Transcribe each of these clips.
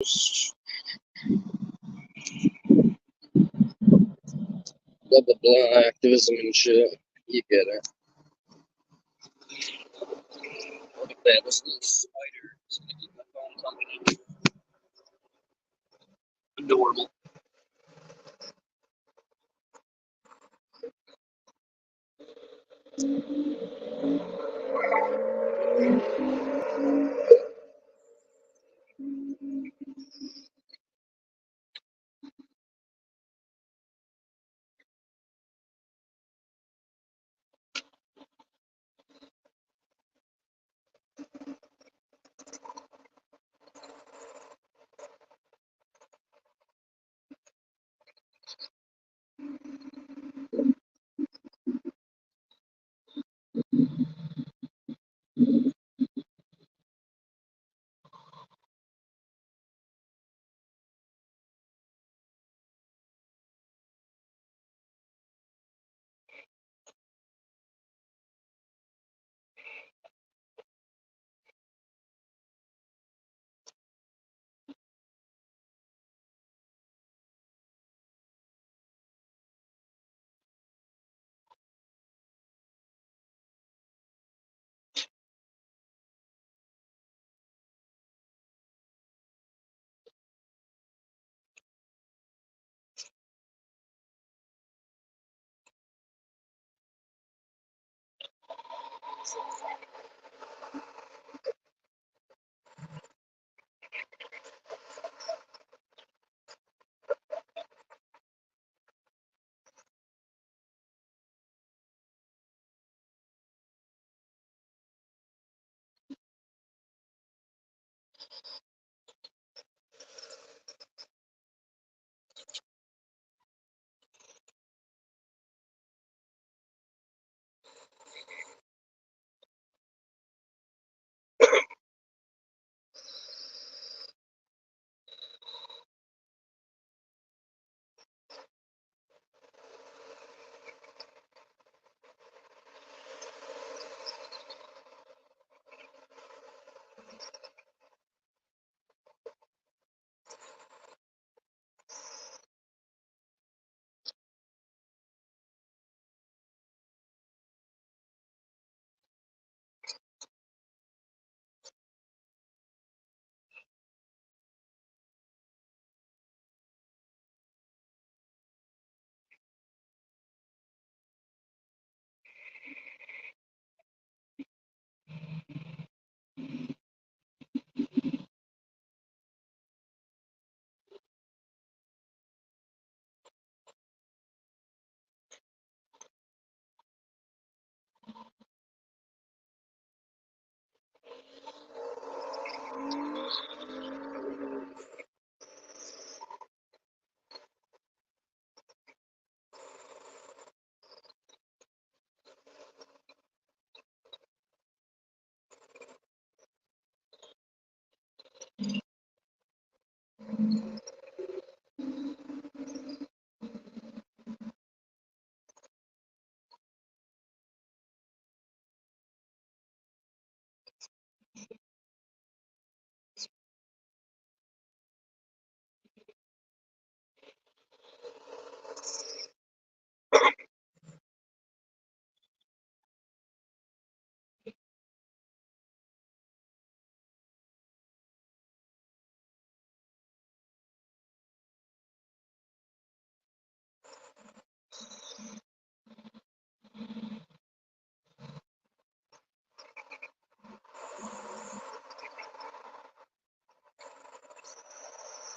Blah blah blah, activism and shit. You get it. Look at that, this little spider is gonna keep my phone company. Adorable.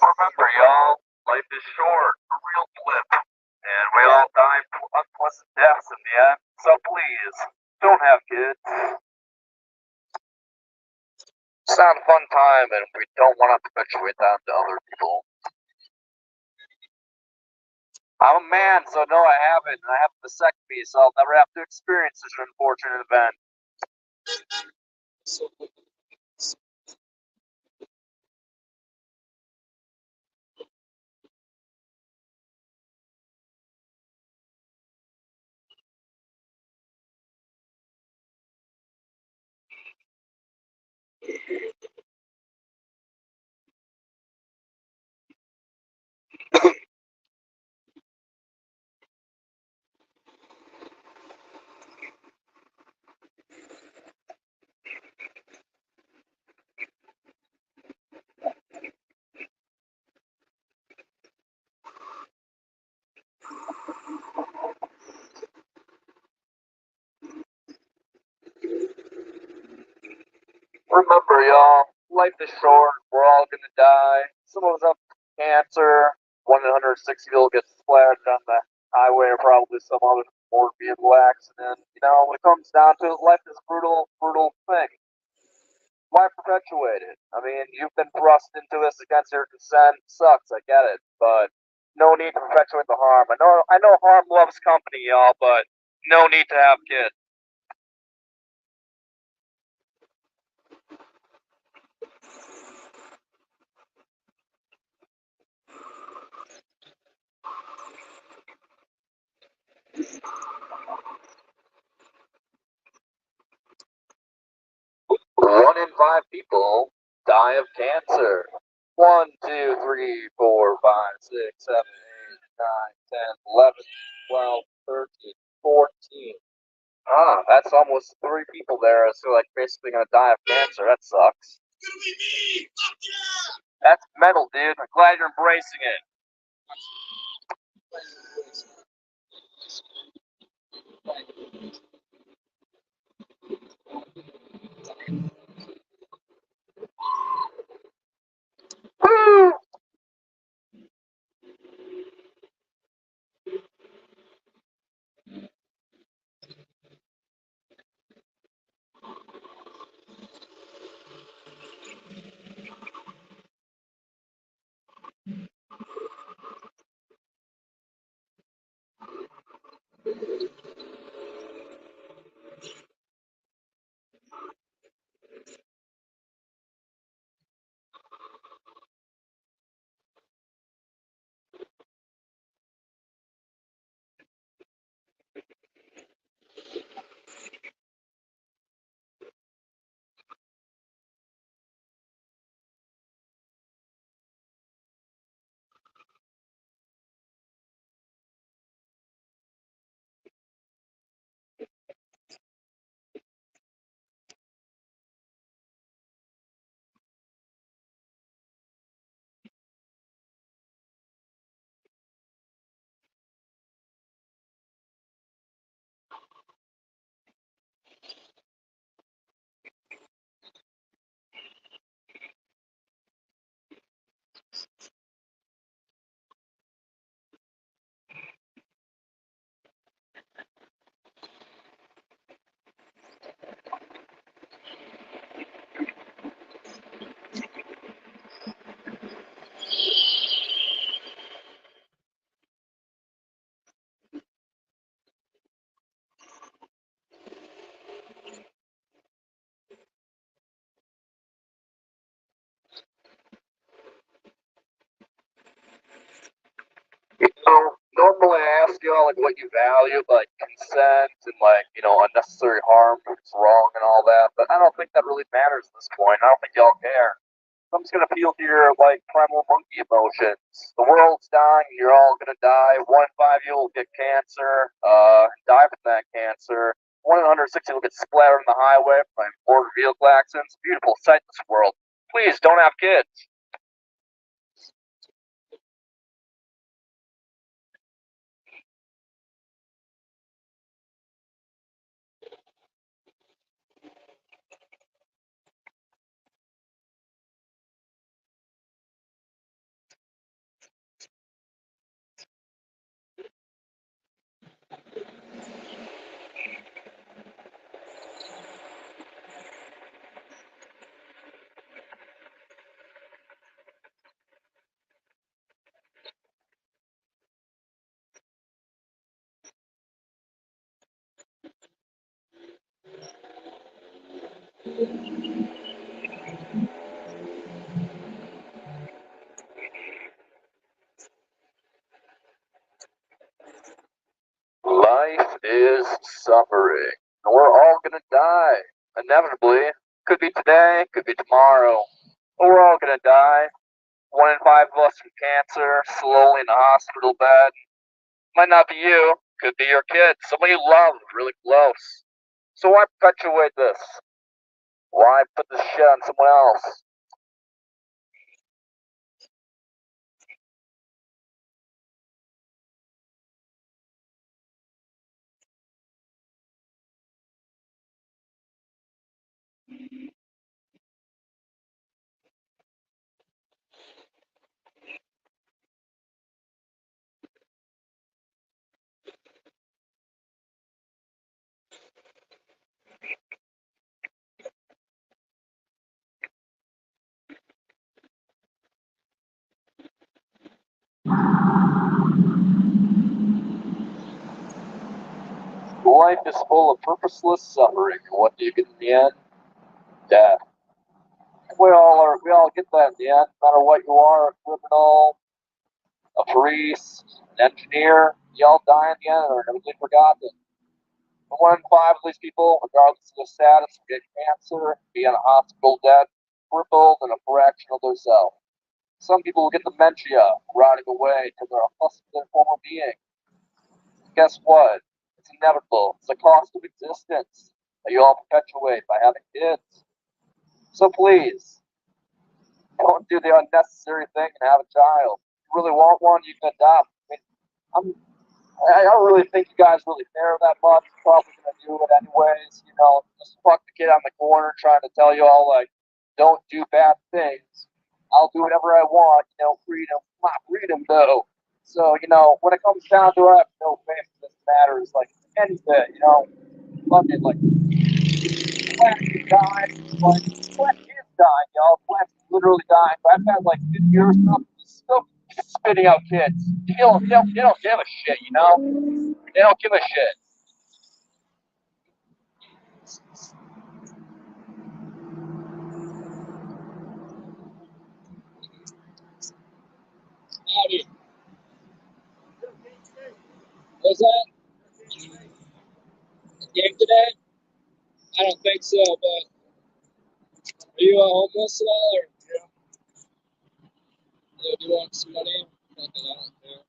Remember, y'all, life is short, a real blip, and we all die unpleasant deaths in the end. So please, don't have kids. It's not a fun time, and we don't want to perpetuate that to other people. I'm a man, so no, I haven't, and I have a vasectomy, so I'll never have to experience such an unfortunate event. Remember, y'all, life is short. We're all gonna die. Some of us have cancer. 160 people get splattered on the highway, or probably some other motor vehicle accident. When it comes down to it, life is a brutal, brutal thing. Why perpetuate it? I mean, you've been thrust into this against your consent. Sucks, I get it, but no need to perpetuate the harm. I know, harm loves company, y'all, but no need to have kids. One in five people die of cancer. 1, 2, 3, 4, 5, 6, 7, 8, 9, 10, 11, 12, 13, 14. That's almost 3 people there. So like basically gonna die of cancer. That sucks. That's metal, dude. I'm glad you're embracing it. Woo! Normally I ask y'all like what you value, like consent and like unnecessary harm if it's wrong and all that. But I don't think that really matters at this point. I don't think y'all care. I'm just gonna appeal to your like primal monkey emotions. The world's dying. You're all gonna die. 1 in 5 of you will get cancer. Die from that cancer. 1 in 160 will get splattered on the highway by motor vehicle accidents. Beautiful sight, this world. Please don't have kids. Life is suffering. We're all gonna die. Inevitably. Could be today, could be tomorrow. But we're all gonna die. 1 in 5 of us from cancer, slowly in a hospital bed. Might not be you, could be your kid, somebody you love, really close. So why perpetuate this? Why put this shit on someone else? Life is full of purposeless suffering. What do you get in the end? Death. We all get that in the end, no matter what you are, a criminal, a priest, an engineer, you all die in the end and are never forgotten. And 1 in 5 of these people, regardless of their status, will get cancer, be in a hospital dead, crippled, and a fraction of their self. Some people will get dementia, rotting away till they're a husk of their former being. Guess what? It's inevitable. It's the cost of existence that you all perpetuate by having kids. So please, don't do the unnecessary thing and have a child. If you really want one, you can adopt. I don't really think you guys really care that much. You're probably gonna do it anyways. Just fuck the kid on the corner trying to tell you all like, don't do bad things. I'll do whatever I want. Freedom, my freedom though. So when it comes down to it, no faith in this matters like anything. Fuck it, like planet is dying, like planet is dying, y'all. Planet's literally dying. But I've had like 50 years still spitting out kids. They don't give a shit. They don't give a shit. Howdy. Was that a game today? I don't think so, but are you homeless at all? Or do you want some money? Not that I don't care.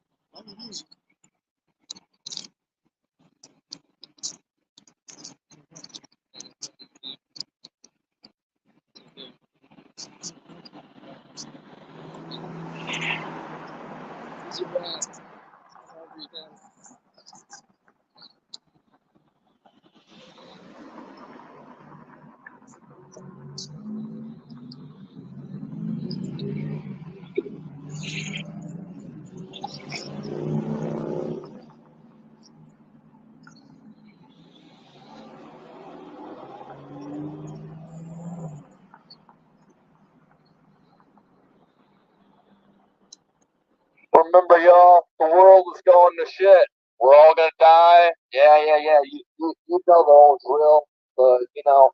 Remember, y'all, the world is going to shit. We're all gonna die. Yeah. You know the whole drill. But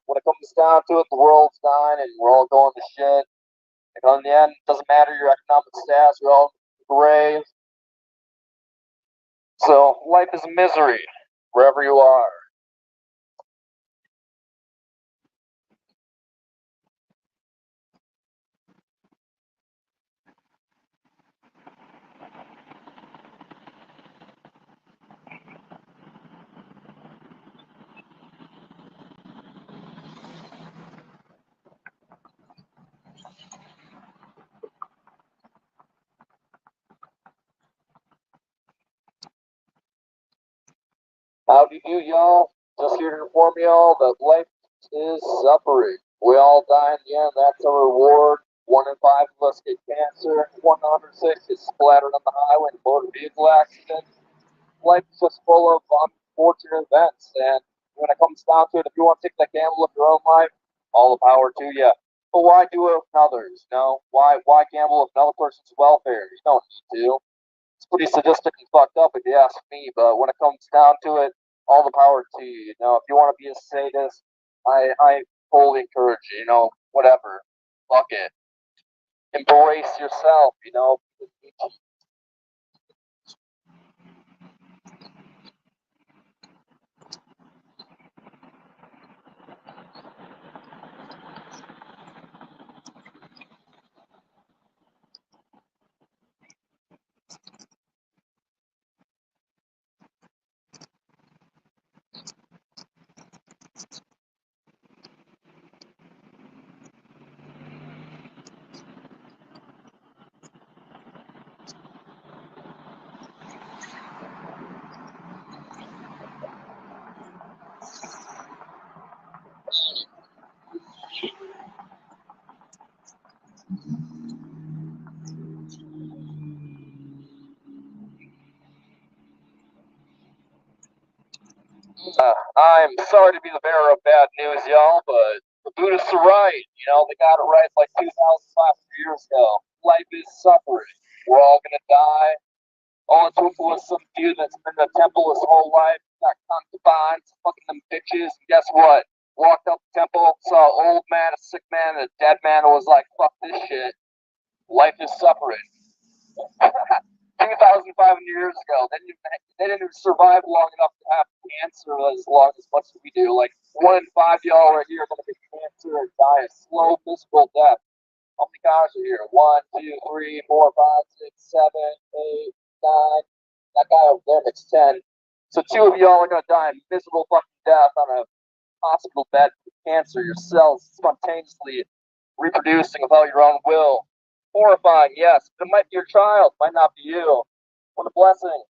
when it comes down to it, the world's dying and we're all going to shit. And in the end, it doesn't matter your economic status. We're all in the grave. So life is misery wherever you are. How do you do, y'all? Just here to inform y'all that life is suffering. We all die in the end. That's our reward. 1 in 5 of us get cancer. 1 in 106 is splattered on the highway in a motor vehicle accident. Life is just full of unfortunate events. And when it comes down to it, if you want to take that gamble of your own life, all the power to you. But why do it with others? Why gamble with another person's welfare? You don't need to. It's pretty sadistic and fucked up if you ask me, but when it comes down to it, all the power to you. If you want to be a sadist, I fully encourage you. Whatever, fuck it, embrace yourself. I'm sorry to be the bearer of bad news, y'all, but the Buddhists are right. They got it right like 2,500 years ago. Life is suffering. We're we're all gonna die. All it took was some dude that's been in the temple his whole life, got concubines, fucking them bitches, and guess what? Walked up the temple, saw an old man, a sick man, and a dead man, and was like, fuck this shit. Life is suffering. 2,500 years ago, they didn't even survive long enough to have cancer as long as much as we do. Like 1 in 5 y'all right here are gonna get cancer and die a slow physical death. How many guys are here? 1, 2, 3, 4, 5, 6, 7, 8, 9. That guy over there makes 10. So 2 of y'all are gonna die a miserable fucking death on a hospital bed with cancer. Your cells spontaneously reproducing without your own will. Horrifying, yes, but it might be your child, might not be you. What a blessing.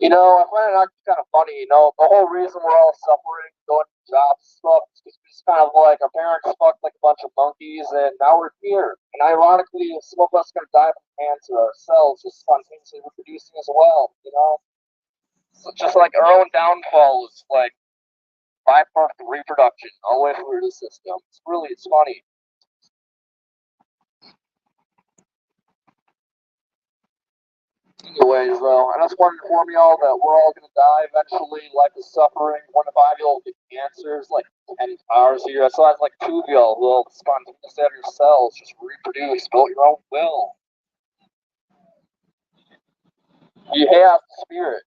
You know, I find it actually kind of funny. You know, the whole reason we're all suffering, going to jobs and stuff, is because it's kind of like our parents fucked like a bunch of monkeys, and now we're here. And ironically, some of us are gonna die from cancer ourselves, just spontaneously reproducing as well. You know, so just like our own downfall is like bypass reproduction all the way through the system. It's funny. Anyways, though, I just wanted to inform y'all that we're all gonna die eventually. Life is suffering. 1 to 5 y'all will get cancers, like 10 hours a year. So that's like 2 of y'all will spontaneously out of your cells just reproduce, build your own will. You have the spirit.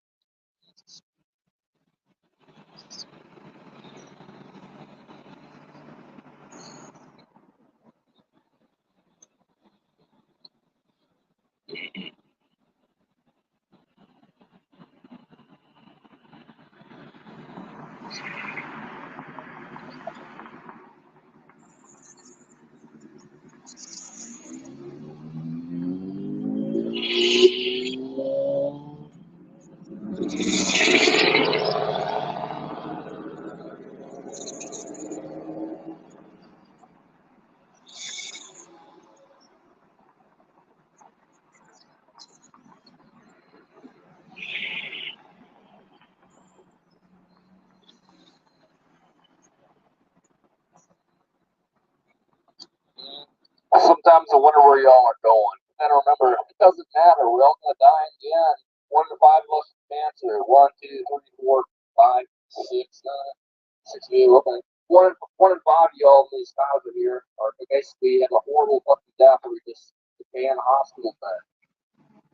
Sometimes I wonder where y'all are going. And remember, it doesn't matter. We're all gonna die in the end. 1 to 5 of us with cancer. 1, 2, 3, 4, 5, 6, 6 of you. Okay. One in 5 of y'all in these times of here are basically have a horrible fucking death or just stay in a hospital bed.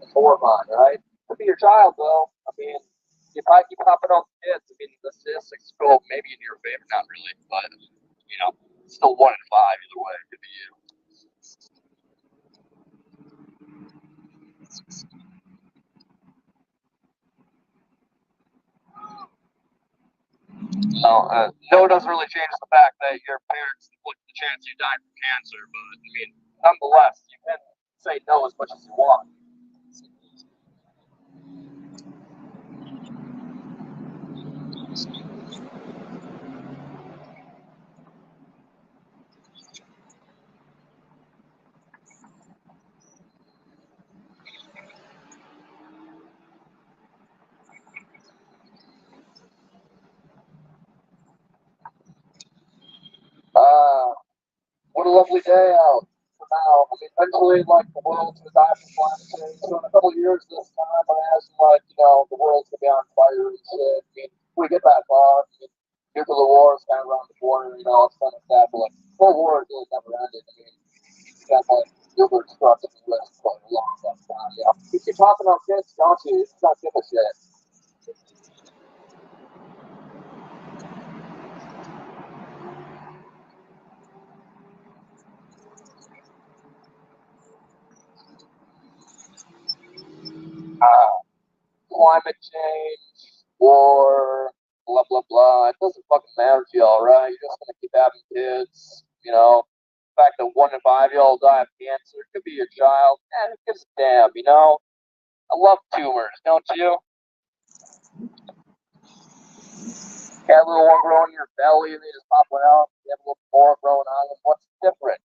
It's horrifying, right? Could be your child though. I mean, you probably keep popping on kids. I mean, the statistics go maybe in your favor, not really, but you know, still 1 in 5 either way. It could be you. No, it doesn't really change the fact that your parents inflicted the chance you died from cancer, but I mean, nonetheless, you can say no as much as you want. Uh, what a lovely day out for now. I mean, eventually, like, the world's gonna die from climate change. So in a couple of years this time, I imagine, like, you know, the world's gonna be on fire and shit. I mean, we get that far. I mean, nuclear war is kind of around the corner, you know, it's kind of sad, but, like, World War really never ended. I mean, you got, like, nuclear destruction in the U.S. for a long time, you know. You keep talking about kids, don't you? It's not give a shit. Uh, Climate change, war, blah blah blah. It doesn't fucking matter to y'all, right? You're just gonna keep having kids, you know. The fact that 1 in 5 y'all die of cancer, it could be your child. Who gives a damn, you know? I love tumors, don't you? Have a little one growing in your belly and they just pop one out. You have a little more growing on them. What's different?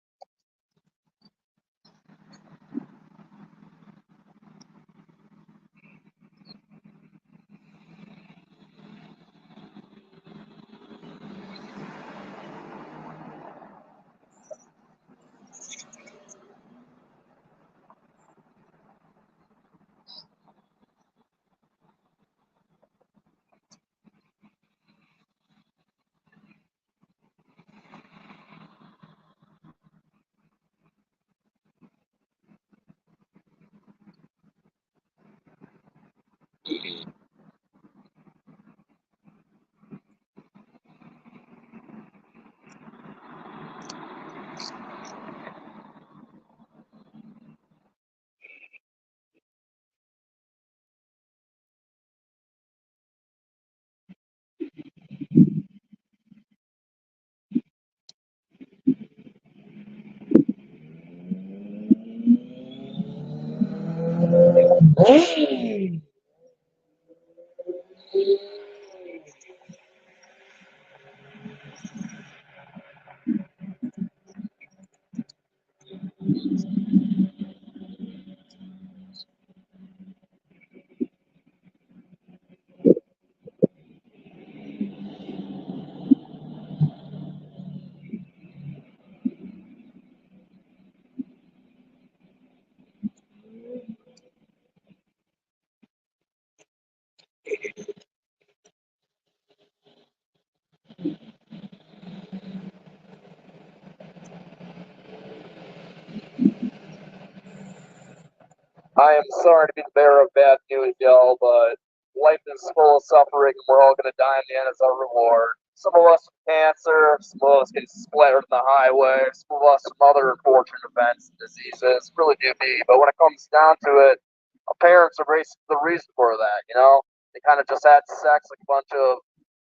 I am sorry to be the bearer of bad news, y'all, but life is full of suffering and we're all going to die in the end as our reward. Some of us with cancer, some of us getting splattered on the highway, some of us from other unfortunate events and diseases. Really do be. But when it comes down to it, our parents are basically the reason for that, you know? They kind of just had sex like a bunch of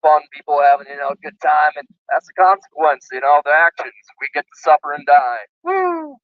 fun people having, a good time, and that's the consequence, the actions. We get to suffer and die. Woo!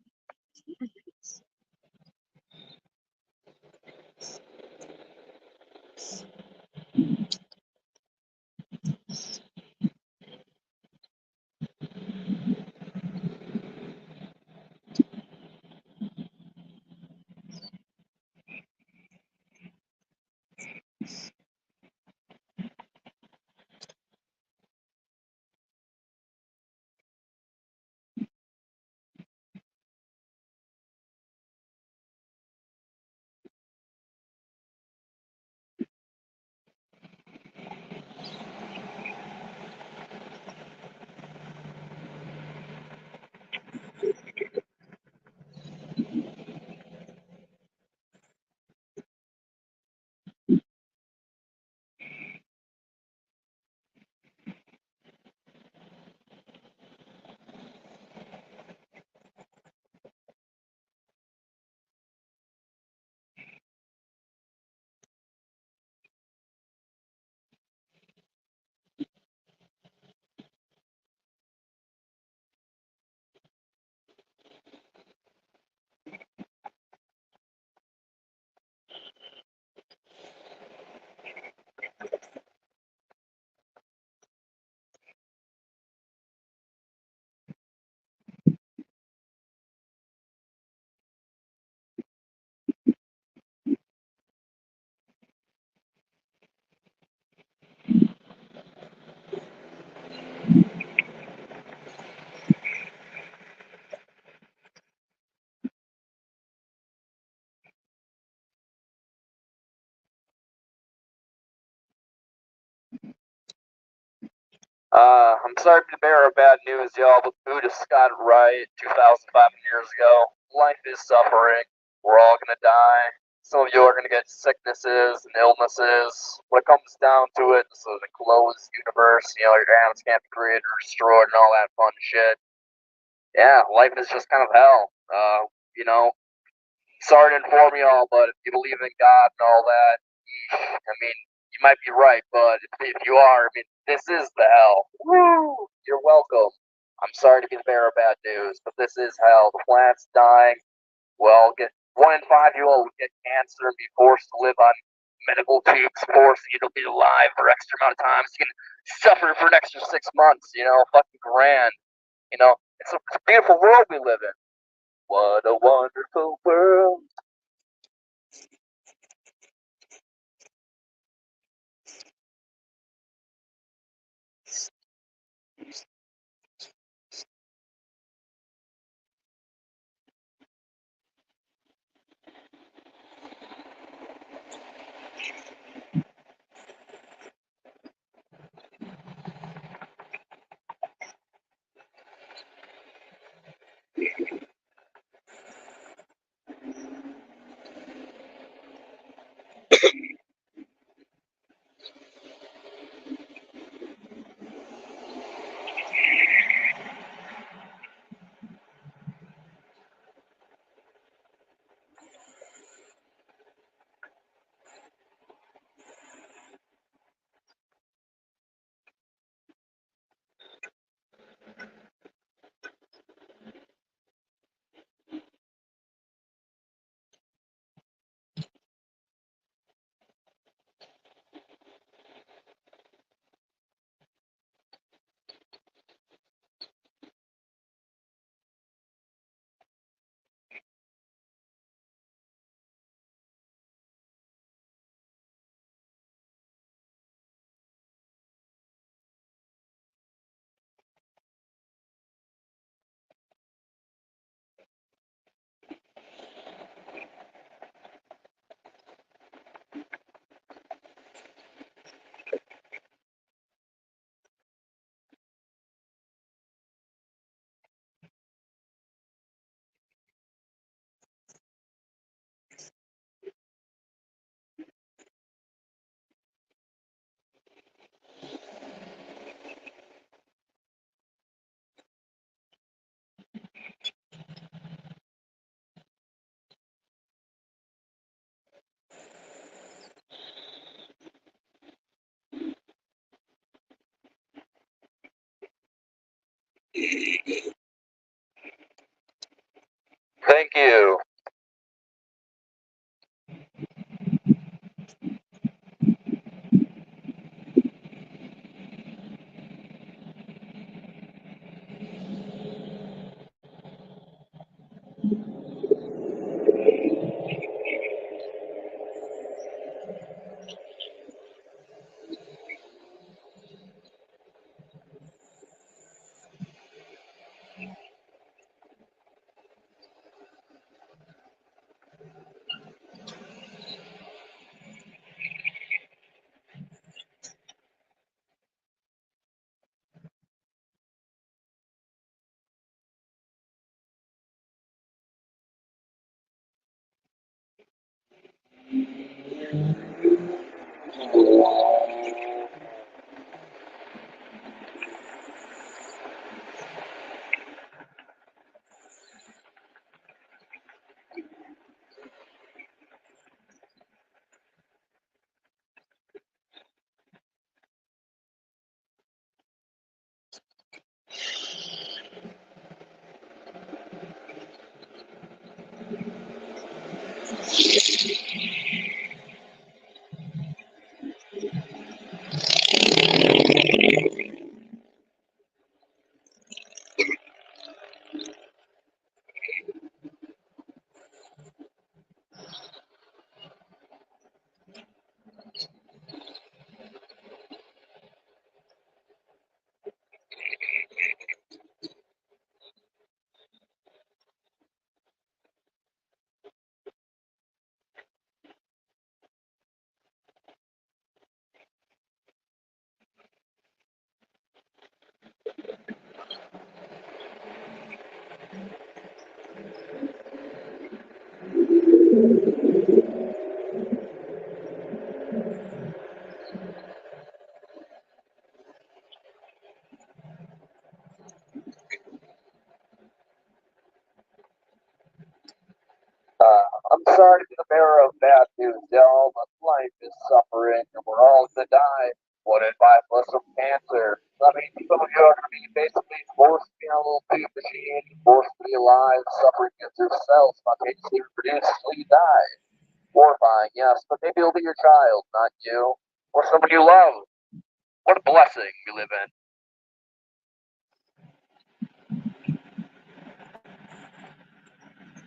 I'm sorry to be the bearer of bad news, y'all, but Buddha got it right 2,500 years ago. Life is suffering. We're all gonna die. Some of you are gonna get sicknesses and illnesses. When it comes down to it, this is a closed universe. Your atoms can't be created or destroyed and all that fun shit. Yeah, life is just kind of hell. Sorry to inform you all, but if you believe in God and all that, I mean, you might be right, but if you are, I mean, this is the hell. Woo! You're welcome. I'm sorry to be the bearer of bad news, but this is hell. The planet's dying. Well, 1 in 5 people would get cancer and be forced to live on medical tubes, forced to be alive for extra amount of time. So you can suffer for an extra 6 months, fucking grand. It's a beautiful world we live in. What a wonderful world. Thank you. I'm sorry to be the bearer of bad news, y'all, but life is suffering and we're all gonna die. 1 in 5 plus of cancer. I mean, some of you are gonna be basically forced to be on a little tube machine, forced to be alive, suffering against yourself, spontaneously reproduce, die. Horrifying, yes, but maybe it'll be your child, not you. Or someone you love. What a blessing we live in.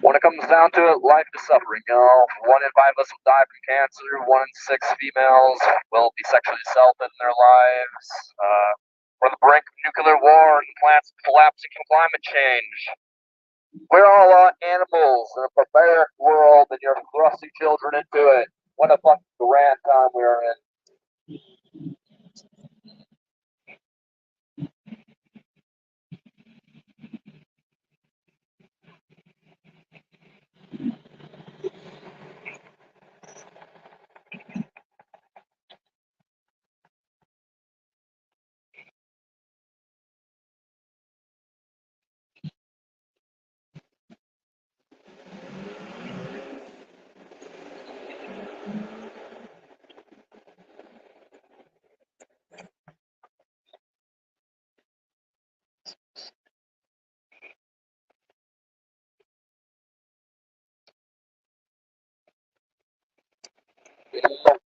When it comes down to it, life is suffering, you know. 1 in 5 of us will die from cancer. 1 in 6 females will be sexually assaulted in their lives. We're on the brink of nuclear war and planets collapsing from climate change. We're all animals in a barbaric world, and you're thrusting children into it. What a fucking grand time we're in.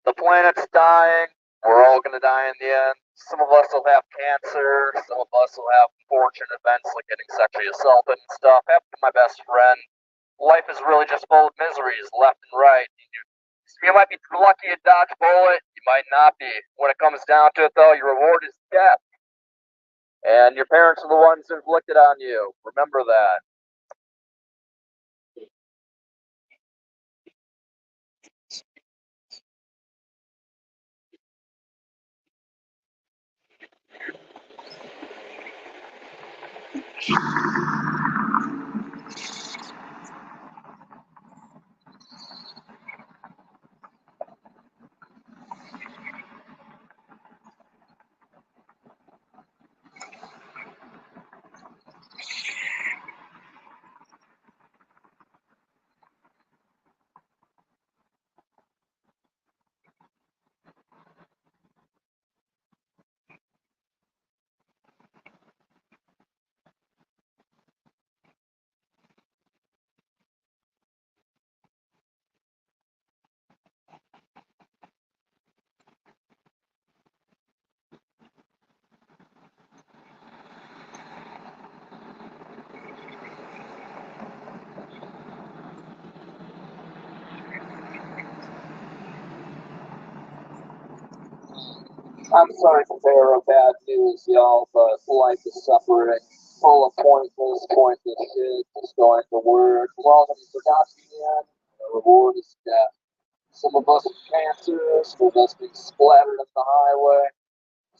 The planet's dying. We're all gonna die in the end. Some of us will have cancer. Some of us will have unfortunate events like getting sexually assaulted and stuff. Happened to my best friend. Life is really just full of miseries, left and right. You might be lucky to dodge a bullet. You might not be. When it comes down to it, though, your reward is death. And your parents are the ones who inflicted on you. Remember that. I'm sorry to bear of bad news, y'all, but life is suffering. Full of pointless shit, just going to work. Well, I forgot to the end. The reward is death. Some of us with cancer, some of us being splattered on the highway.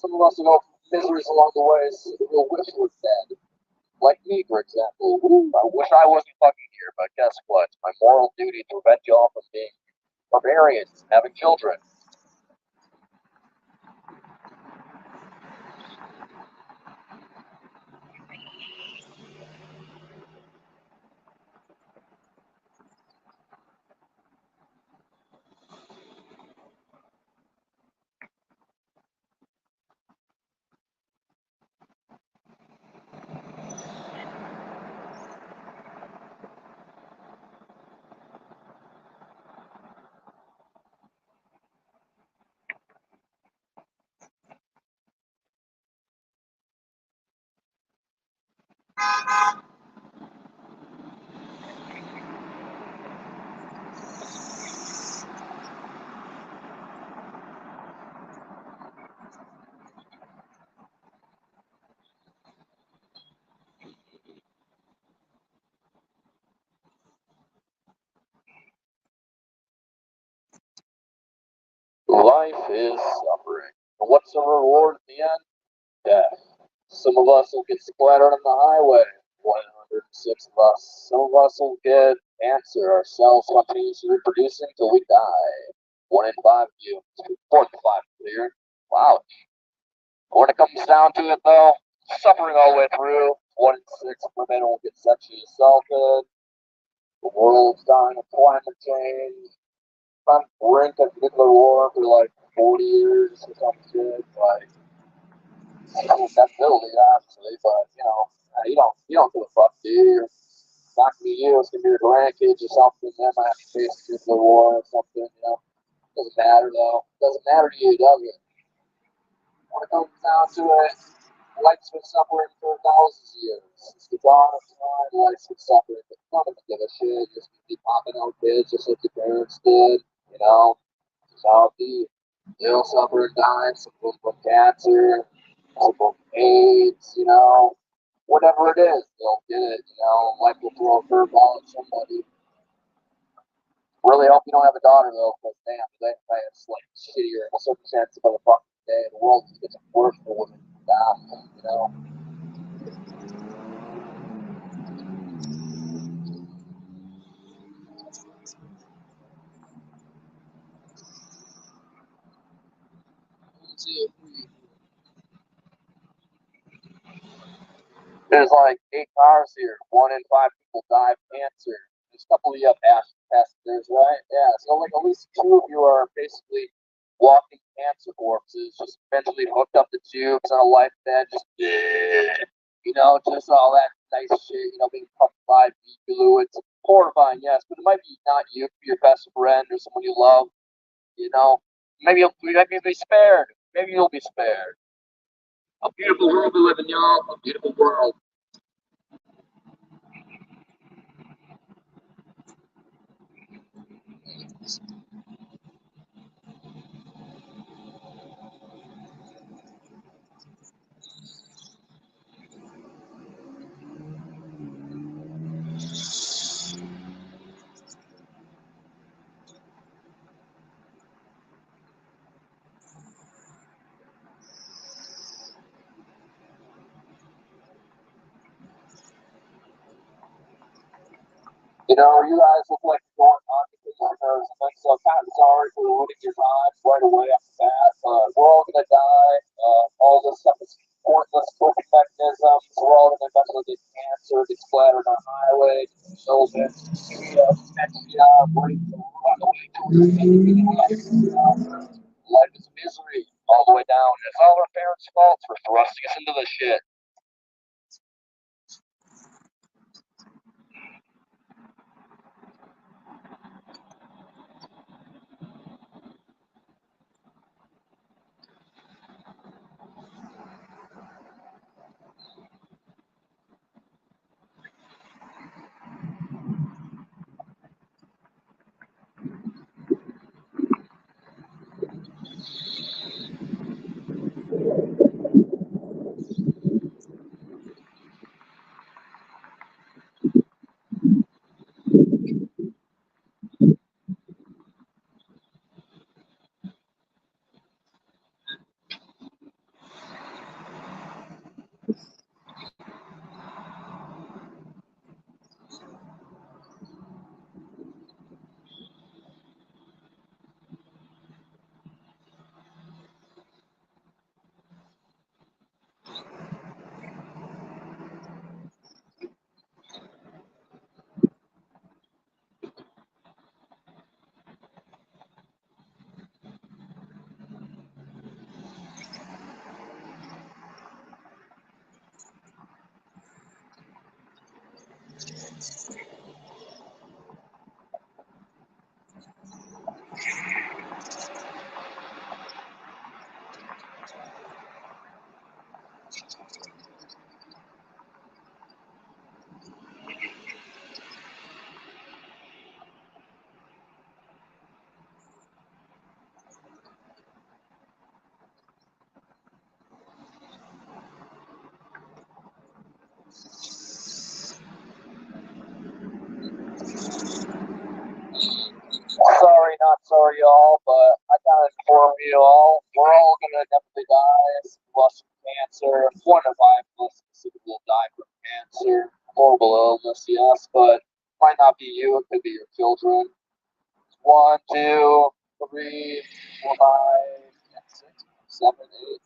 Some of us will go through miseries along the way, so we'll wish we were dead. Like me, for example. I wish I wasn't fucking here, but guess what? It's my moral duty to prevent y'all from being barbarians and having children. Life is suffering. But what's the reward in the end? Death. Some of us will get splattered on the highway. 106 of us. Some of us will get cancer. Our cells continuously reproducing until we die. 1 in 5 of you. 4 to 5 clear. Wow. When it comes down to it, though, suffering all the way through. 1 in 6 women will get sexually assaulted. The world's dying of climate change. On the brink of nuclear war for like 40 years or some shit. Like, I mean, that's ability, actually, but you know, you don't give a fuck, do you? not gonna be you, it's gonna be your grandkids or something. They might have to face a nuclear war or something. Doesn't matter though. Doesn't matter to you, does it? When it comes down to it, life's been suffering for thousands of years. Since the dawn of time, life's been suffering, but none of them give a shit. Just keep popping out kids just like your parents did. Just how it be. They'll suffer and die. Some from cancer, some from AIDS. Whatever it is, they'll get it. Life will throw a curveball at somebody. Really hope you don't have a daughter though, because damn, that's like shittier circumstances of the fucking day. The world just gets worse for women. Down. There's like 8 cars here. 1 in 5 people die of cancer. There's a couple of you passengers, right? Yeah. So like at least 2 of you are basically walking cancer corpses, just mentally hooked up to tubes on a life bed, just all that nice shit, being pumped by glue. It's horrifying, yes, but it might be not you, it could be your best friend or someone you love. Maybe you'll be spared. Maybe you'll be spared. A beautiful world we live in, y'all. A beautiful world. You guys look like you're going on vacation or something, so I'm kind of sorry for ruining your lives right away after that. We're all going to die. All this stuff is pointless coping mechanisms. We're all going to eventually get cancer, get splattered on the highway, children, dementia, rape, run away to life is misery all the way down. It's all our parents' fault for thrusting us into this shit. Sorry, not sorry, y'all, but I gotta inform you all. We're all gonna definitely die. Some of us from cancer. 1 in 5 of us specifically will die from cancer. Horrible illness, yes, but might not be you. It could be your children. 1, 2, 3, 4, 5, 6, 7, 8,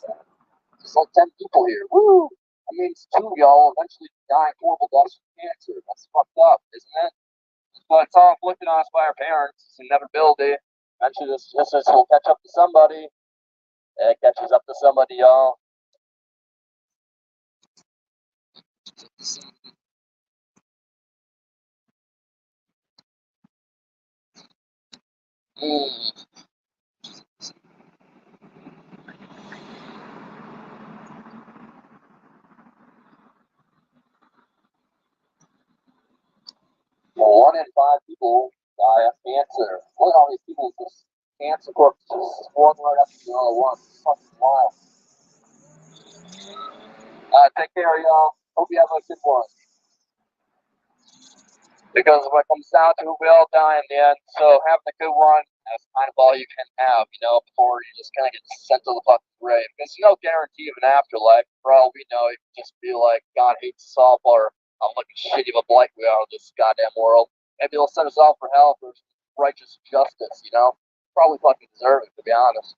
9, 10. There's like 10 people here. Woo! I mean, it's 2 of y'all eventually dying horrible deaths from cancer. That's fucked up, isn't it? But it's all inflicted on us by our parents. It's inevitability. Eventually, this will catch up to somebody. It catches up to somebody, y'all. Mm. 1 in 5 people die of cancer. Look at all these people just cancer corpses just one right after the other one. It's fucking wild. Take care, y'all. Hope you have a good one. Because when it comes down to it, we all die in the end. So having a good one, that's kind of all you can have, before you just kind of get sent to the fucking grave. There's no guarantee of an afterlife. For all we know, it could just be like God hates us all for how fucking shitty of a blight we are in this goddamn world. Maybe he'll send us all for hell for righteous justice. Probably fucking deserve it, to be honest.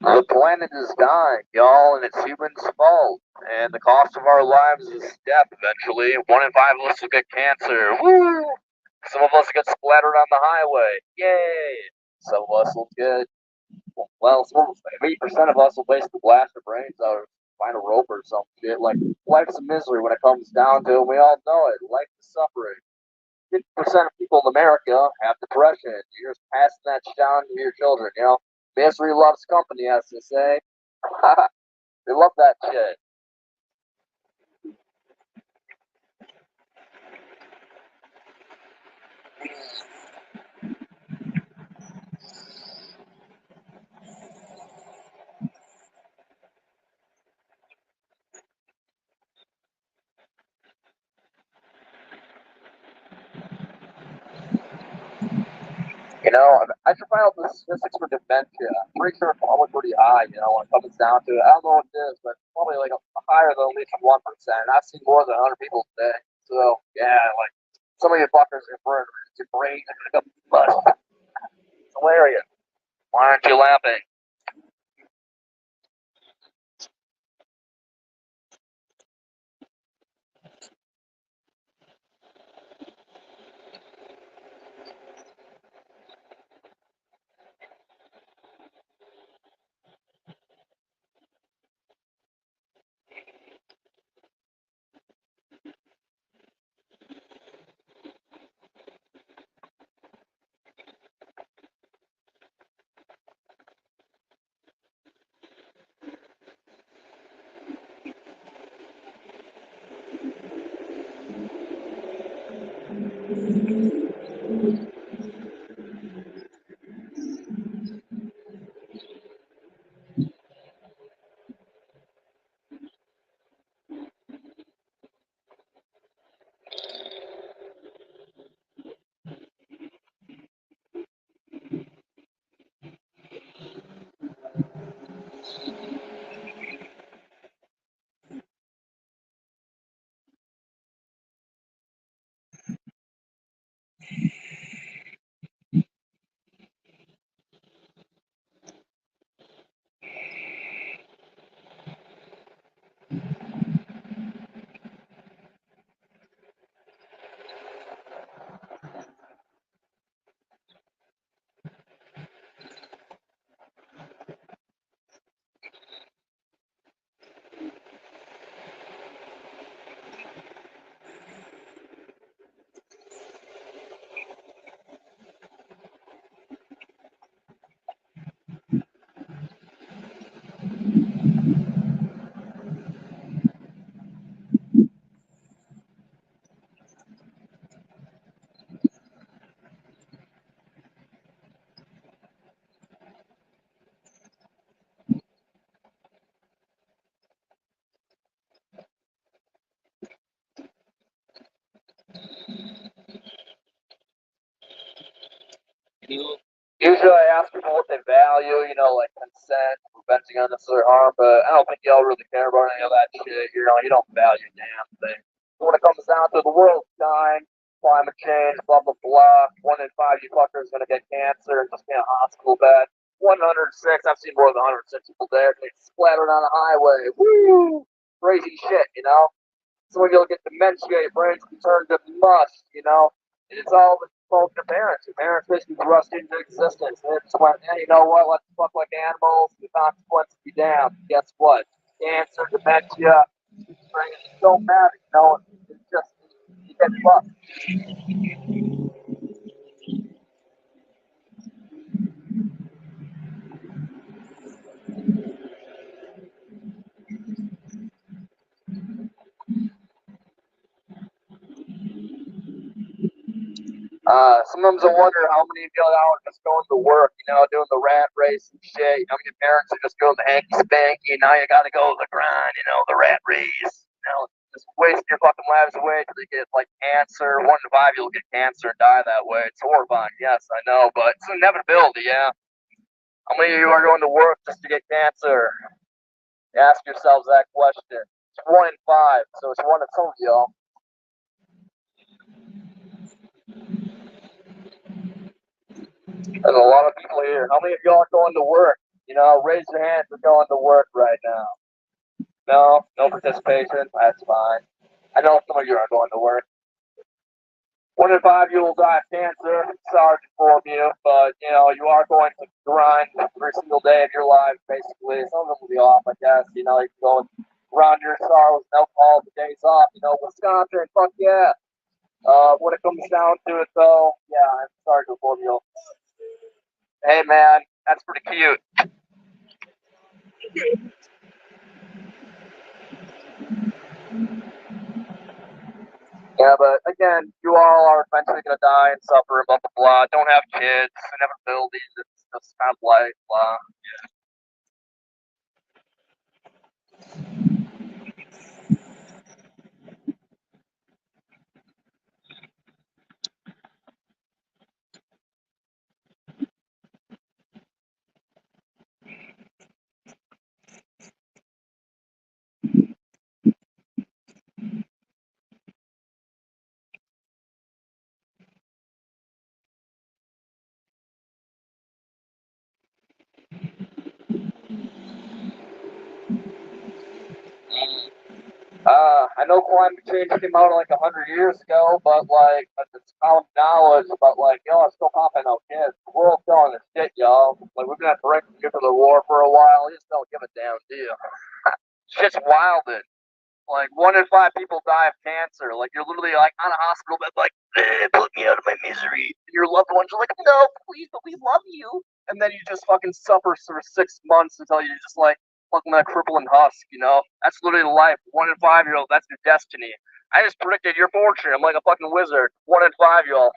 The planet is dying, y'all, and it's humans' fault. And the cost of our lives is death eventually. 1 in 5 of us will get cancer. Woo! Some of us get splattered on the highway. Yay! Some of us will get, 80% of us will basically blast our brains out or find a rope or some shit. Like, life's a misery when it comes down to it. We all know it. Life is suffering. 50% of people in America have depression. You're just passing that shit down to your children. Misery loves company, as they say. They love that shit. You know, I should find out the statistics for dementia. I'm pretty sure it's probably pretty high, you know, when it comes down to it. I don't know what it is, but probably like higher than at least 1%. I've seen more than 100 people today. So, yeah, like, some of you fuckers are burning your brain. But it's hilarious. Why aren't you laughing? Usually I ask people what they value, you know, like consent, preventing unnecessary harm, but I don't think y'all really care about any of that shit. You know, you don't value a damn thing. When it comes down to the world's dying, climate change, blah, blah, blah, 1 in 5 you fuckers gonna get cancer and just be in a hospital bed. 106, I've seen more than 106 people there. They splattered on a highway. Woo! Crazy shit, you know? Some of you'll get dementia, your brains can turn to mush, you know? And it's all the fault of your parents. Your parents basically thrust into existence. And they just went, hey, you know what? Let's fuck like animals. The consequences be damned. Guess what? Cancer, dementia, it don't matter, you know? It's just, you get fucked. Sometimes I wonder how many of y'all are just going to work, you know, doing the rat race and shit. You know, your parents are just going the hanky spanky. Now you gotta go the grind, you know, the rat race. You know, just wasting your fucking lives away till you get like cancer. 1 in 5 you'll get cancer and die that way. It's horrifying, yes, I know, but it's an inevitability, yeah. How many of you are going to work just to get cancer? Ask yourselves that question. It's 1 in 5, so it's one in some of y'all. There's a lot of people here. How many of y'all are going to work? You know, raise your hand for going to work right now. No, no participation. That's fine. I know some of you are going to work. 1 in 5 you will die of cancer. Sorry to inform you, but you know you are going to grind every single day of your life. Basically, some of them will be off. I guess you know you can go and grind your sorrows and alcohol the days off. You know, Wisconsin, fuck yeah. When it comes down to it, though, yeah, I'm sorry to inform you. Hey, man, that's pretty cute. Yeah, but again, you all are eventually gonna die and suffer, blah blah blah. Don't have kids, inevitability. It's just kind of life, blah. I know climate change came out like 100 years ago, but like it's common knowledge about like it's still popping out kids. The world's going to shit, y'all. Like we've been at the brink of nuclear war for a while. You just don't give a damn deal. Shit's wilded. Like 1 in 5 people die of cancer. Like you're literally like on a hospital bed, like put me out of my misery. And your loved ones are like, no, please, but we love you. And then you just fucking suffer for 6 months until you're just like fucking that crippling husk. That's literally life. 1 in 5 year old. That's your destiny. I just predicted your fortune. I'm like a fucking wizard. 1 in 5 year old.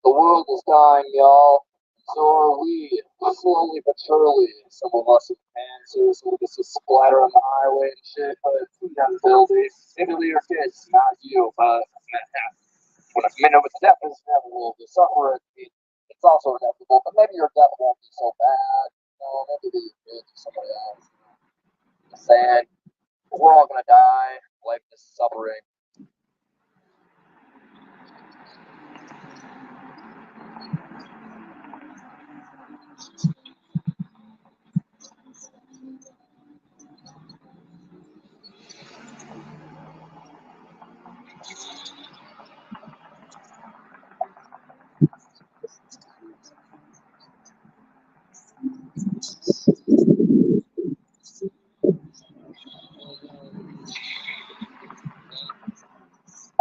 The world is dying, y'all. So are we. Slowly but surely. Some of us have cancer, some of us just splatter on the highway and shit, but inevitability. Maybe your kids, not you, but when a minute with death is inevitable, the suffering, it's also inevitable, but maybe your death won't be so bad. Maybe the kids or somebody else. Sad. We're all gonna die. Life is suffering.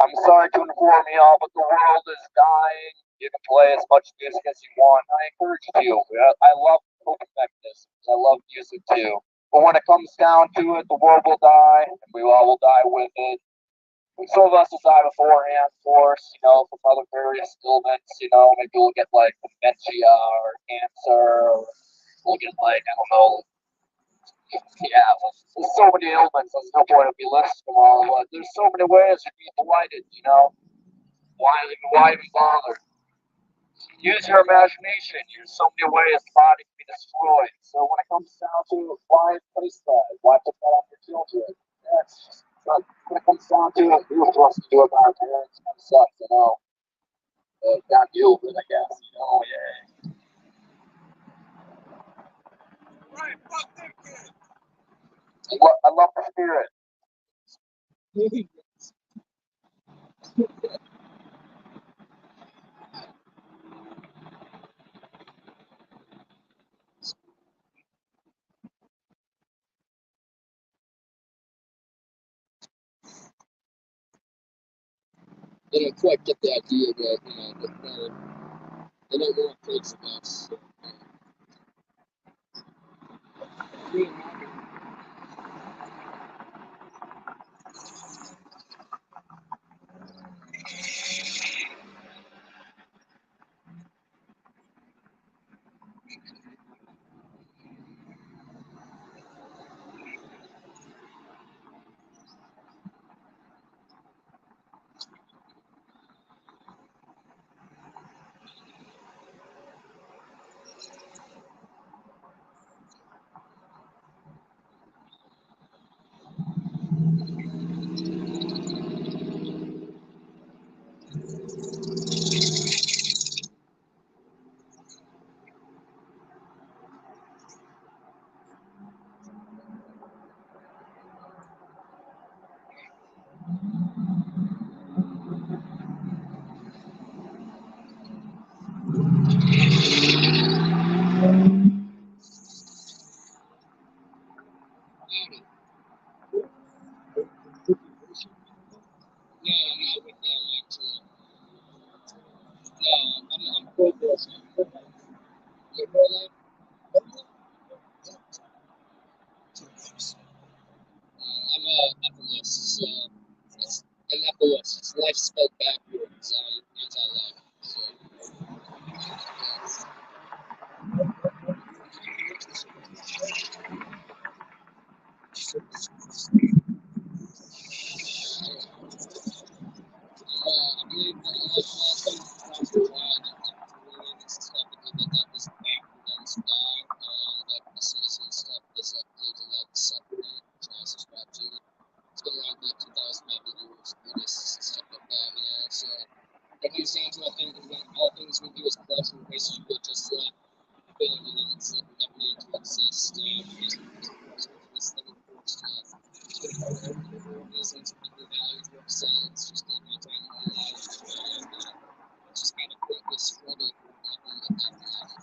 I'm sorry to inform you all, but the world is dying. You can play as much music as you want. I encourage you. I love coping mechanisms. I love music too. But when it comes down to it, the world will die, and we all will die with it. Some of us will die beforehand, of course, from other various ailments. Maybe we'll get like dementia or cancer, or we'll get like, I don't know, Yeah, there's so many ailments. There's no point in me listing them all. But there's so many ways to be delighted. Why even bother? Use your imagination. Use so many ways the body can be destroyed. So when it comes down to why place that, why put that on your children? That's just when it comes down to it, you're supposed to do it by our parents. It kind of sucks. Got you over it, I guess. Yeah. Right, fuck them kids. I love the spirit. They don't quite get the idea that, they don't want kids of us. So, no, I'm not with them actually. No, I'm pro-abortion. You're pro-life? I'm a ethicist, so it's an ethicist. It's life spelled backwards. I'm anti-life. So, I believe that last time Dr. Ryan and stuff, I believe that was backwards why like missiles and stuff was believed to like separate, which I subscribe to. It's been around like 2,000 years, Buddhists and stuff like that. So if you sound to all things we do as culture, basically just like building, it's like we never need to exist. It's like a force stuff. It's been part of every organism, people values represent, it's just a time in our lives. It's just kind of pointless struggle for people at that point.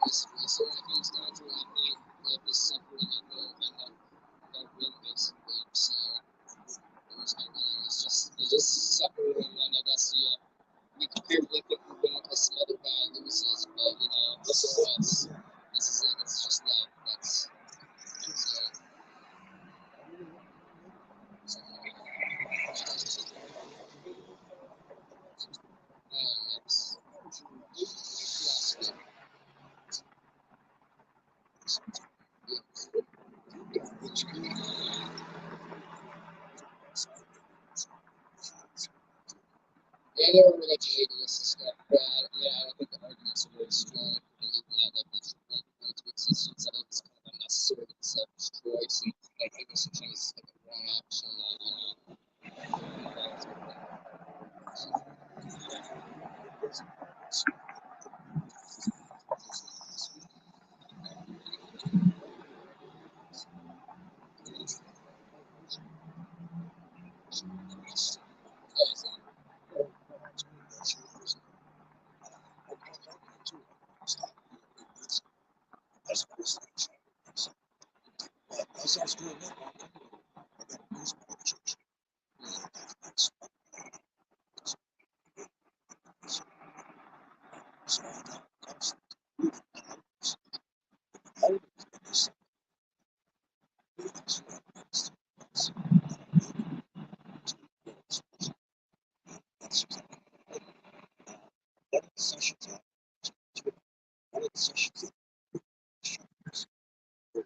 Basically, so when it comes down to it, I think life is suffering and no win, basically. So there's no winning. You just suffer, and then I guess you compare like if you win with some other guy loses, but this is us. This is it. It's just life. That's so. Yes. Yes. Yeah, there are religious atheists and stuff, but I think the arguments are very strong for believing that like nature will go into existence. I think it's kind of unnecessary to self-destroy. So like people should choose like a wrong option.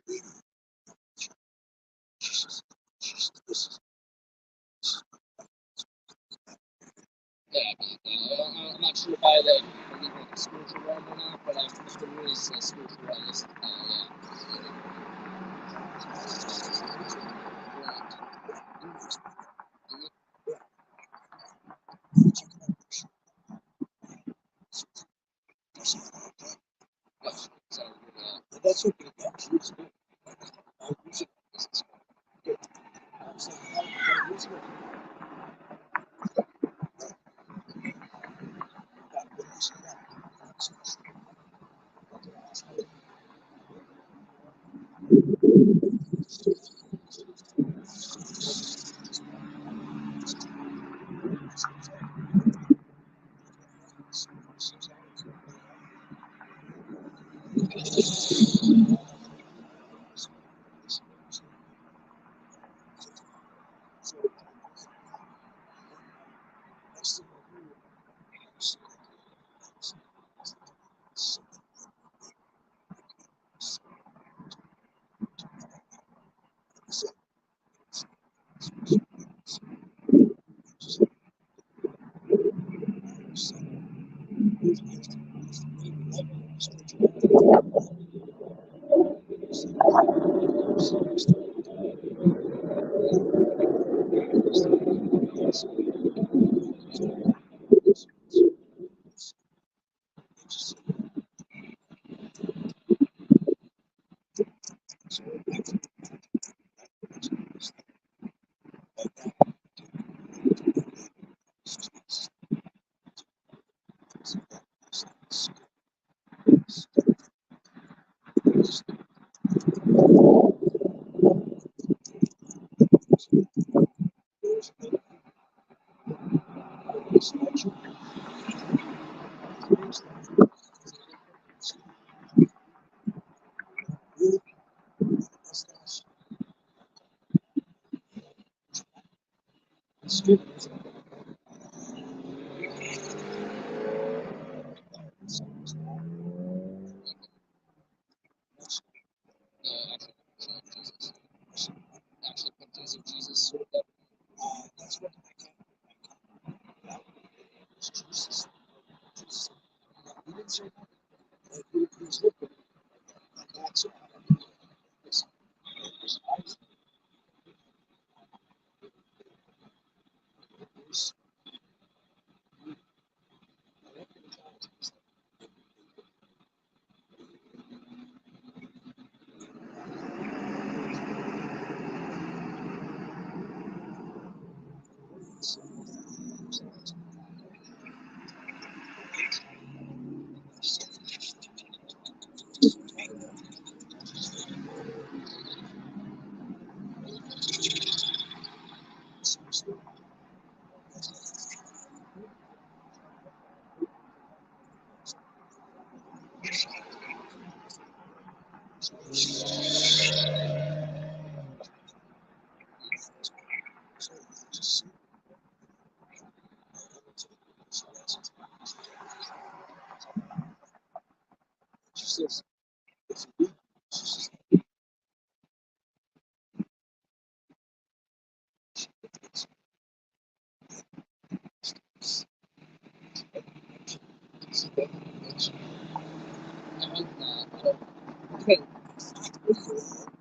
Yeah, I'm not sure if I like believe in the spiritual realm or not, but I'm just always a spiritual realist. That's what Jesus. That's what Jesus. He didn't say nothing. He was looking. That's what Jesus.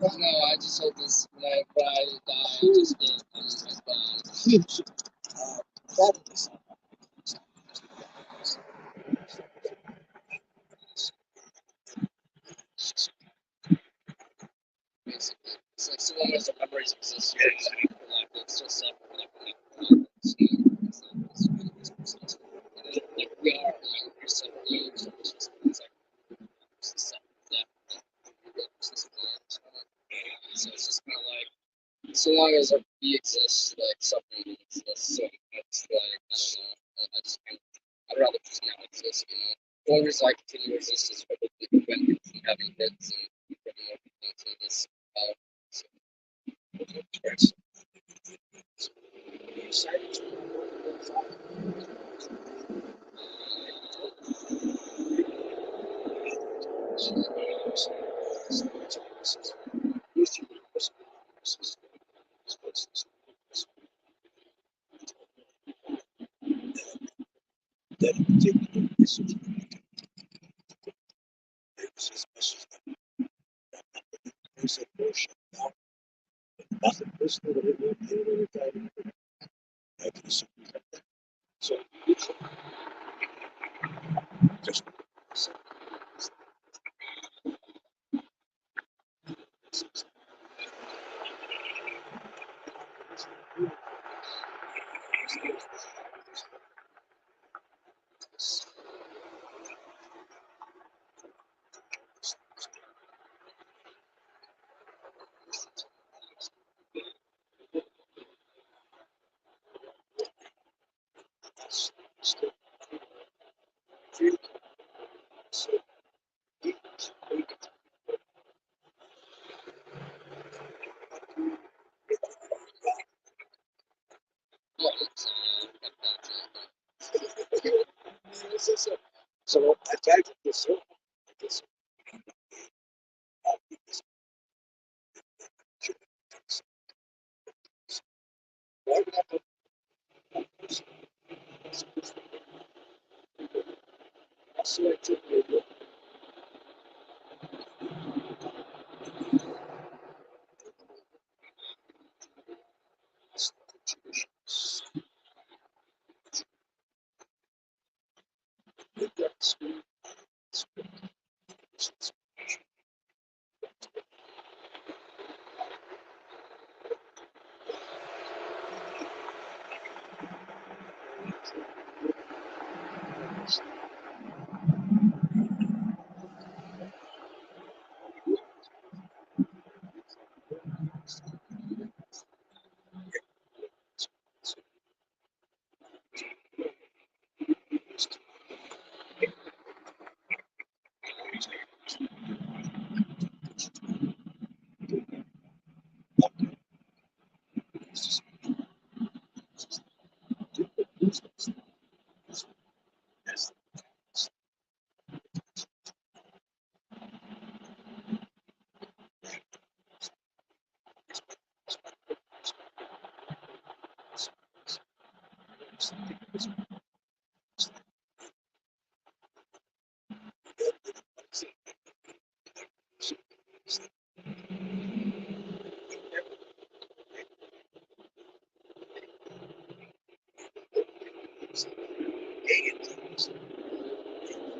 No, I just hope this when I die, I just get that is basically. It's like so long as the memories exist, it's just like we are, we're separate. So it's just kind of like, so long as we exist, like something exists. So it's like, I don't know. I just kind of, I'd rather just not exist, you know. The only reason I continue to exist is probably when we keep having kids and putting more people into this. So, it's That particular message, there's this message that there's a notion now, nothing personal that it won't do every time. I can assume that. So, just so I tagged this up. This why would I put selective radio?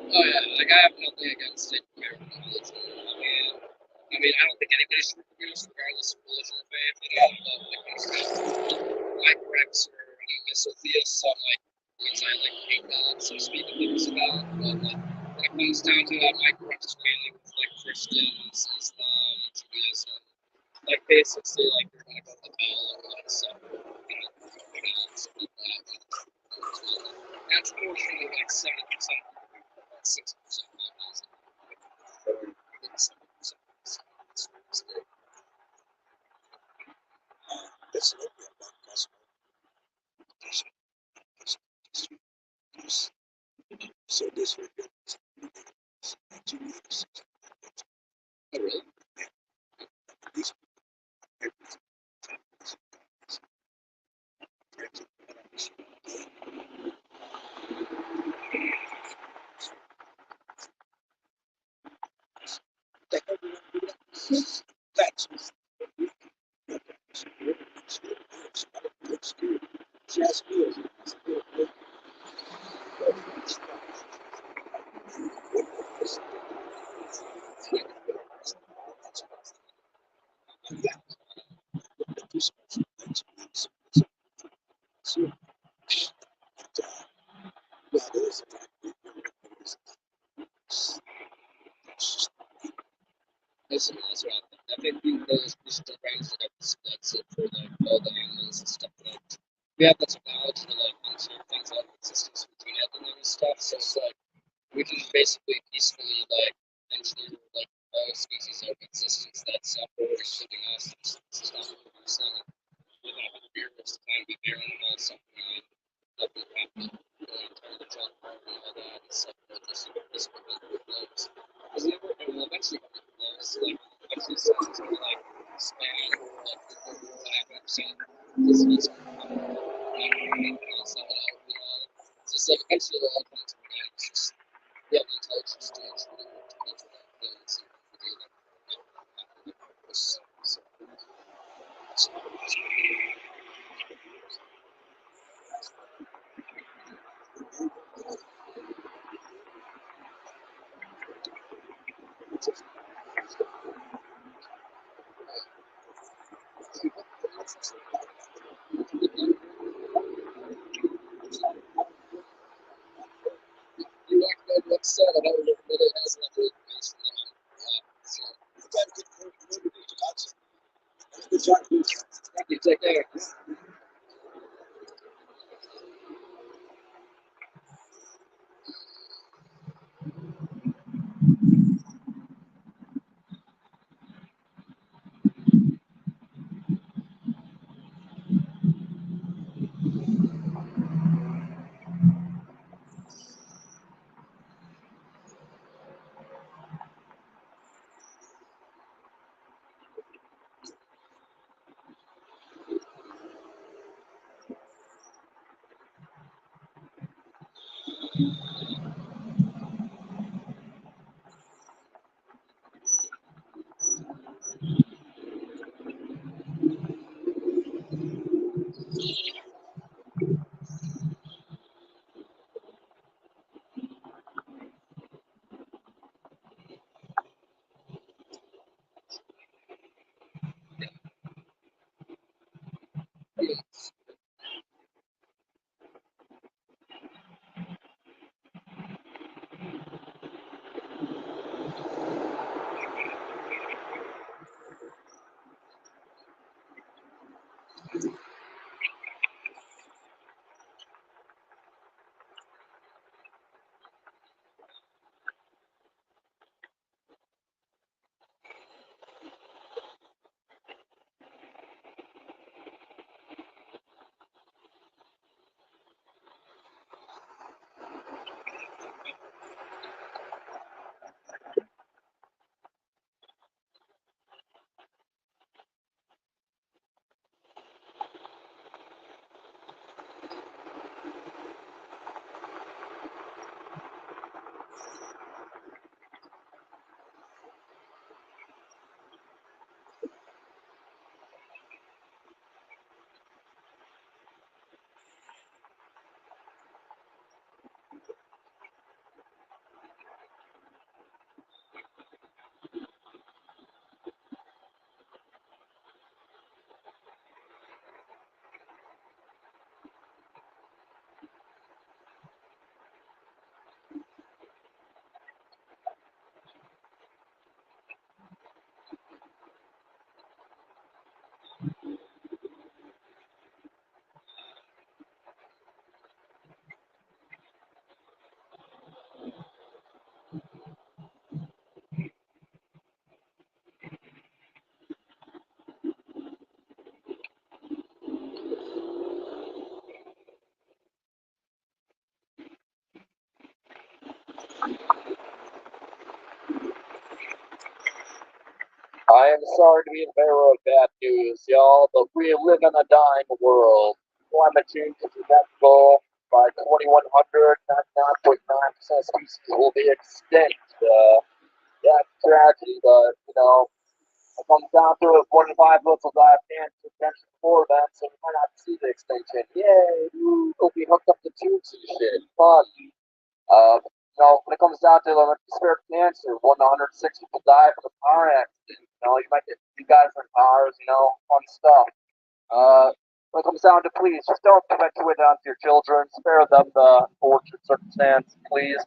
Oh yeah, like I have nothing against it. American religion. I mean, I don't think anybody should reproduce regardless of religion or faith. You know, but when it comes to black Rex or theists, I'm like, because I like hate God, so to speak, if there's a God. But like, when it comes down to it, my Rex mainly with like Christians, Islam, Judaism, like basically like you're gonna go to hell and all that stuff. You know, like that. That's unfortunately like 70%. 60%. That's an open about gospel. So this would be Really? these that's just That's right. I think those Christian brands that that's it for like all the animals and stuff like we have the technology to like engineer things out of existence between them and stuff. So it's like we can basically peacefully like engineer like all species out of existence that suffer including us. It's not 100%. We're not going to be able to kind of be there and all something like that we have to turn the junk and all that and stuff like this. This will be good because it will eventually come to this like actually sounds like span or It's just like eventually they'll all come to an end. It's just the intelligence to actually implement that things and the purpose. So, you recommend website? I know it really has a lot of information on it. So, good job. Thank you. Take care. I am sorry to be the bearer of bad news, y'all, but we live in a dying world. Climate change is inevitable. By 2100, 99.9% of species will be extinct. Yeah, it's a tragedy, but, it comes down to it, 1 in 5 of us will die of cancer potentially before then, so we might not see the extinction. Yay! Woo, we'll be hooked up to tubes and shit. Fun. When it comes down to severe cancer, 1 in 106 people die from a car accident. You might get you guys in cars, fun stuff. When it comes down to please, just don't perpetuate it onto your children. Spare them the unfortunate circumstance, please.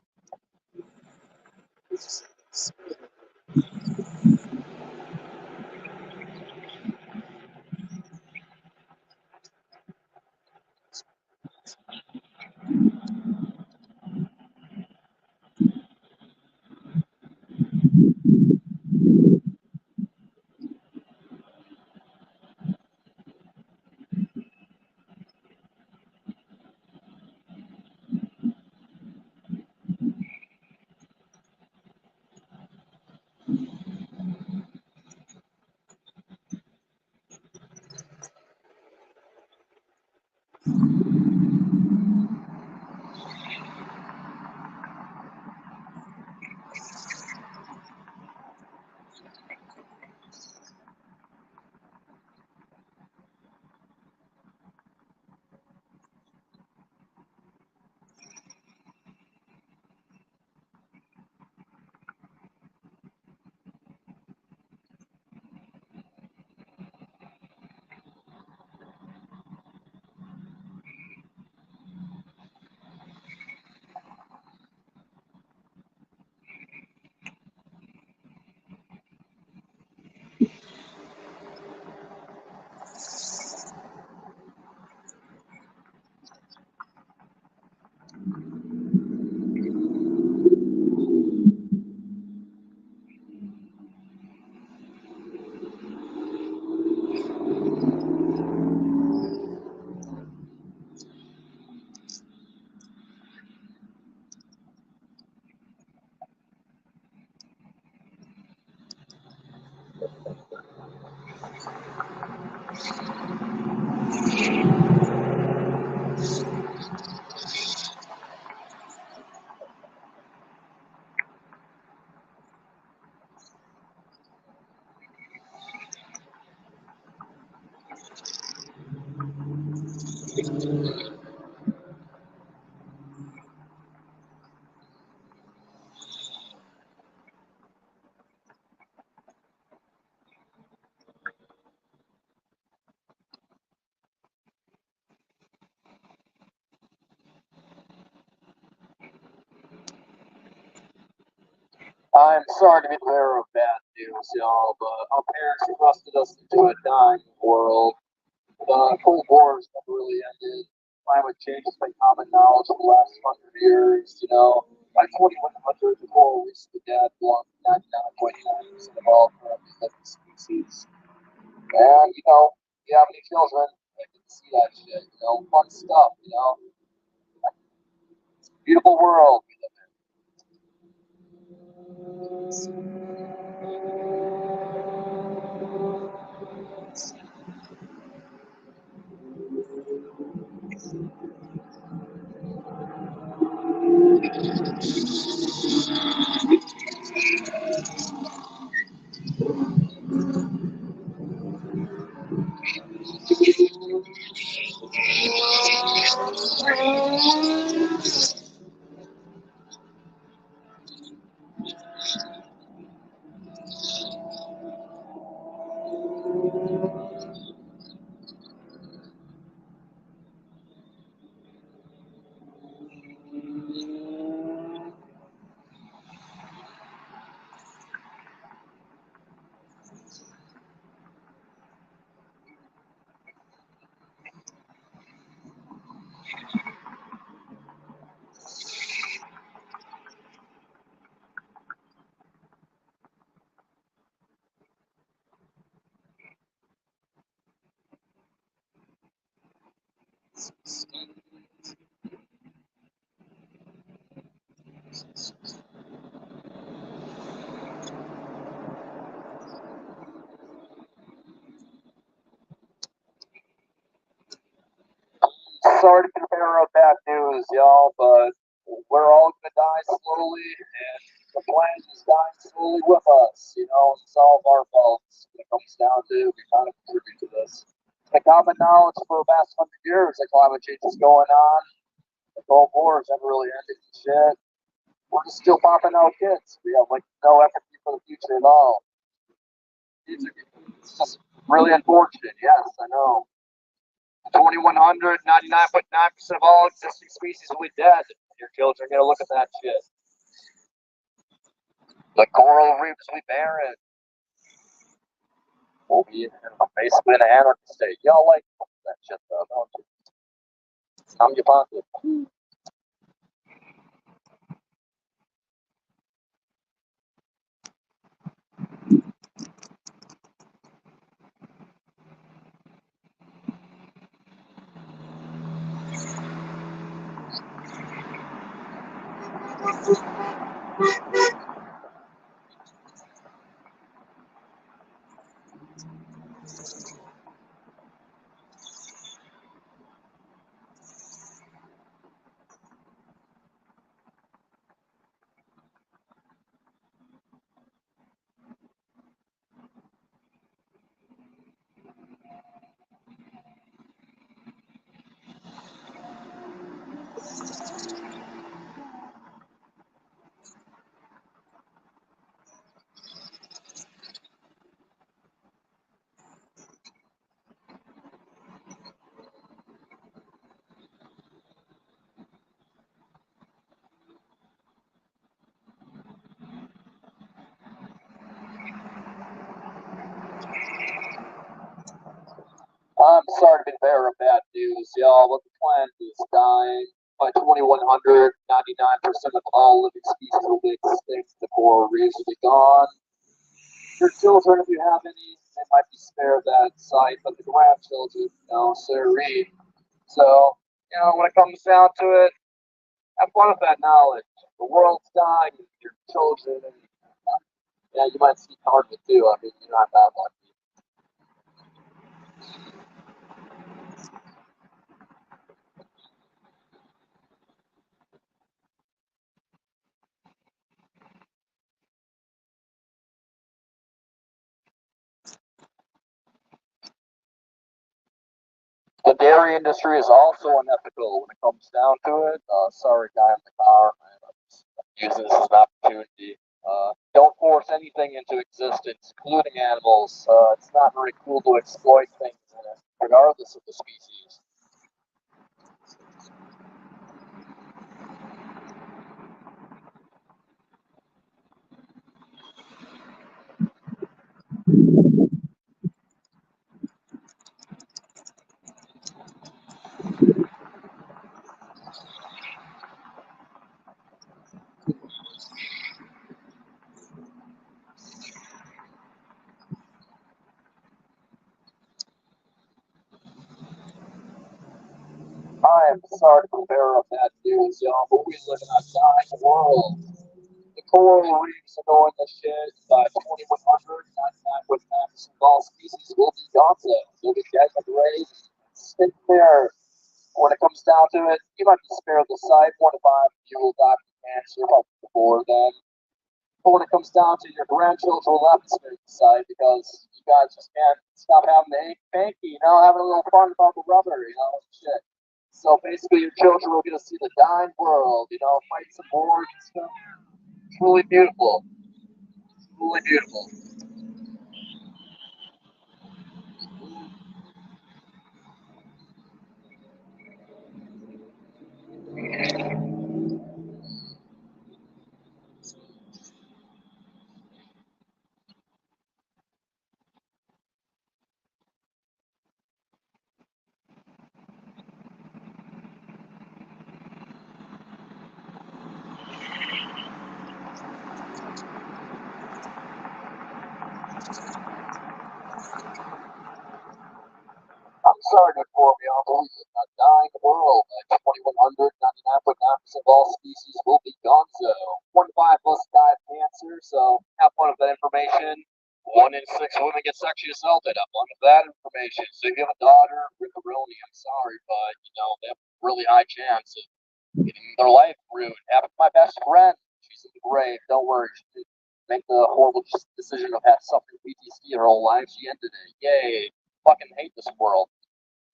I'm sorry to be the bearer of bad news, y'all, but our parents thrusted us into a dying world. The Cold War has never really ended. Climate change has been common knowledge for the last 100 years. By 2100, the coral reefs would be dead, along with 99.9% of all currently living species. And, you have any children, they can see that shit. Fun stuff. Beautiful world we live Sorry to be the bearer of bad news, y'all, but we're all gonna die slowly, and the planet is dying slowly with us. It's all of our fault when it comes down to we kind of contribute to this. It's been common knowledge for the past 100 years that climate change is going on. The Cold War has never really ended and shit. We're just still popping out kids. We have no empathy for the future at all. It's just really unfortunate. Yes, I know. 2100, 99.9% of all existing species will be dead. Your children are going to look at that shit. The coral reefs will be barren. We'll be basically in an anarchy state. Y'all like that shit, though, don't you? I'm your pocket. I'm sorry to be the bearer of bad news, y'all, but the planet is dying. By 2100, 99% of all living species will be extinct. The coral reefs will be gone. Your children, if you have any, they might be spared that sight, but the grandchildren, no, sirree. So, when it comes down to it, have fun with that knowledge. The world's dying, your children, and yeah, you might see part of it too. I mean, you're not that lucky. The dairy industry is also unethical when it comes down to it. Sorry, guy in the car. I'm just using this as an opportunity. Don't force anything into existence, including animals. It's not very cool to exploit things, regardless of the species. I am sorry to bear of bad news, y'all, but we live in a dying world. The coral reefs are going to shit by 2100. 99.9% of all species will be gone. They'll be dead in the grave. Stick there. When it comes down to it, you might be spared the sight. 1 to 5, you will die from cancer before then. But when it comes down to your grandchildren, will have to spare the sight because you guys just can't stop having the hanky, having a little fun about the rubber, shit. So basically, your children will get to see the dying world, fight some wars and stuff. Truly beautiful. Truly beautiful. I'm sorry to inform you, I believe in a dying world. By 2100, 99.9% of all species will be gone. So 1 to 5 must die of cancer. So have fun with that information. 1 in 6 women get sexually assaulted. Have fun with that information. So if you have a daughter with a Roni, I'm sorry, but they have a really high chance of getting their life ruined. Happened to my best friend. She's in the grave. Don't worry. She didn't make the horrible decision of having suffering PTSD her whole life. She ended it. Yay. Fucking hate this world.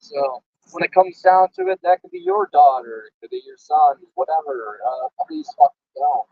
So when it comes down to it, that could be your daughter, it could be your son, whatever. Please fucking don't.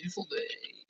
beautiful day.